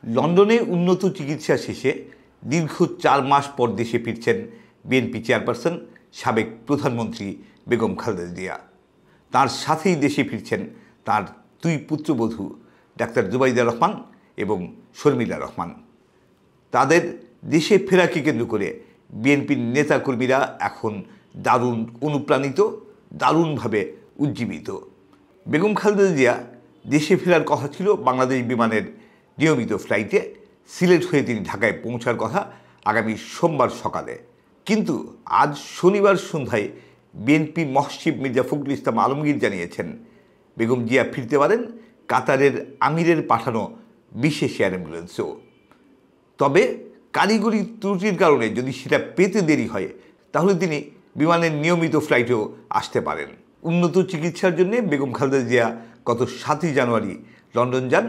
লন্ডনে উন্নত চিকিৎসা শেষে দীর্ঘ ৪ মাস পর দেশে ফিরছেন বিএনপি চেয়ারপারসন সাবেক প্রধানমন্ত্রী বেগম খালেদা জিয়া। তার সাথেই দেশে ফিরছেন তার ২ পুত্রবধূ ডাক্তার জুবাইদা রহমান এবং শর্মিলা রহমান। তাদের দেশে ফেরাকে কেন্দ্র করে বিএনপির নেতাকর্মীরা এখন দারুণ অনুপ্রাণিত, দারুণভাবে উজ্জীবিত। বেগম খালেদা জিয়া দেশে ফেরার কথা ছিল বাংলাদেশ বিমানের নিয়মিত ফ্লাইটে। সিলেট হয়ে তিনি ঢাকায় পৌঁছার কথা আগামী সোমবার সকালে। কিন্তু আজ শনিবার সন্ধ্যায় বিএনপি মহাসচিব মির্জা ফখরুল ইসলাম আলমগীর জানিয়েছেন, বেগম জিয়া ফিরতে পারেন কাতারের আমিরের পাঠানো বিশেষ এয়ার অ্যাম্বুলেন্সেও। তবে কারিগরি ত্রুটির কারণে যদি সেটা পেতে দেরি হয় তাহলে তিনি বিমানের নিয়মিত ফ্লাইটেও আসতে পারেন। উন্নত চিকিৎসার জন্য বেগম খালেদা জিয়া গত ৭ই জানুয়ারি লন্ডন যান।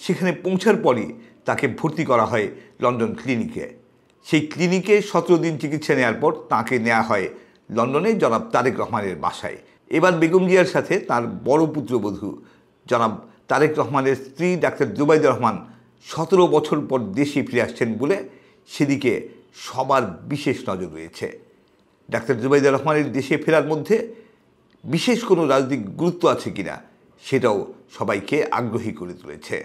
সেখানে পৌঁছার পরই তাকে ভর্তি করা হয় লন্ডন ক্লিনিকে। সেই ক্লিনিকে ১৭ দিন চিকিৎসা নেওয়ার পর তাকে নেওয়া হয় লন্ডনে জনাব তারেক রহমানের বাসায়। এবার বেগম জিয়ার সাথে তার বড় পুত্রবধূ জনাব তারেক রহমানের স্ত্রী ডাক্তার জুবাইদা রহমান ১৭ বছর পর দেশে ফিরে আসছেন বলে সেদিকে সবার বিশেষ নজর রয়েছে। ডাক্তার জুবাইদা রহমানের দেশে ফেরার মধ্যে বিশেষ কোনো রাজনৈতিক গুরুত্ব আছে কিনা সেটাও সবাইকে আগ্রহী করে তুলেছে।